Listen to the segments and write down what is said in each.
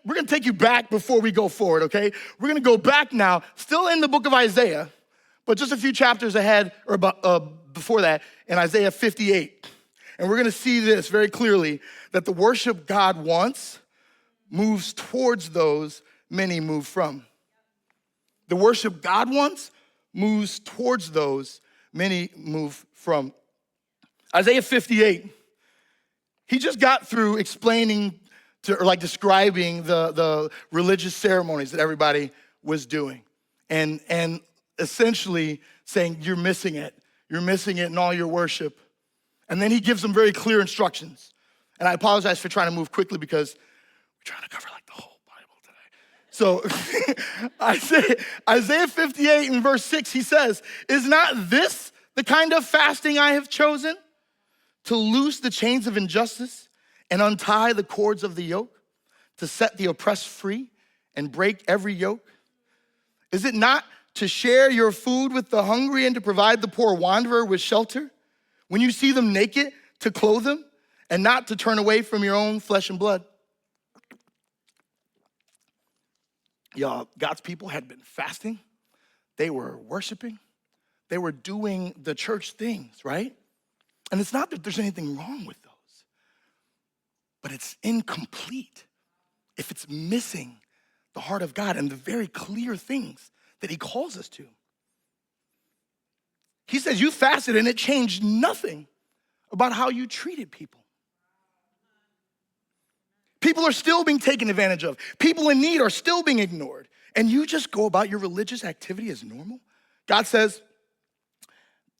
we're gonna take you back before we go forward, okay? We're gonna go back now, still in the book of Isaiah, but just a few chapters ahead or before that in Isaiah 58. And we're gonna see this very clearly, that the worship God wants moves towards those many move from. The worship God wants moves towards those many move from. Isaiah 58, he just got through explaining or describing the religious ceremonies that everybody was doing. And essentially saying, you're missing it. You're missing it in all your worship. And then he gives them very clear instructions. And I apologize for trying to move quickly because we're trying to cover the whole Bible today. So Isaiah 58 in verse 6, he says, is not this the kind of fasting I have chosen? To loose the chains of injustice and untie the cords of the yoke, to set the oppressed free and break every yoke? Is it not to share your food with the hungry and to provide the poor wanderer with shelter? When you see them naked, to clothe them and not to turn away from your own flesh and blood? Y'all, God's people had been fasting. They were worshiping. They were doing the church things, right? And it's not that there's anything wrong with those, but it's incomplete if it's missing the heart of God and the very clear things that he calls us to. He says, you fasted and it changed nothing about how you treated people. People are still being taken advantage of. People in need are still being ignored. And you just go about your religious activity as normal? God says,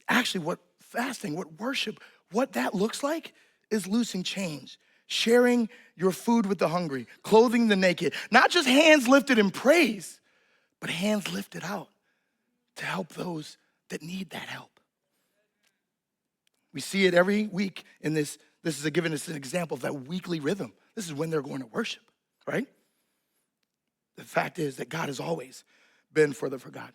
actually, what fasting, what worship, what that looks like is loosing chains, sharing your food with the hungry, clothing the naked, not just hands lifted in praise, but hands lifted out to help those that need that help. We see it every week in this. This is giving us an example of that weekly rhythm. This is when they're going to worship, right? The fact is that God has always been for the forgotten.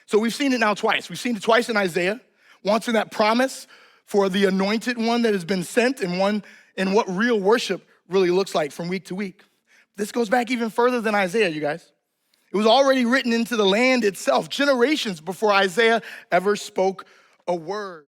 So we've seen it now twice. We've seen it twice in Isaiah, once in that promise for the anointed one that has been sent, and one in what real worship really looks like from week to week. This goes back even further than Isaiah, you guys. It was already written into the land itself, generations before Isaiah ever spoke a word.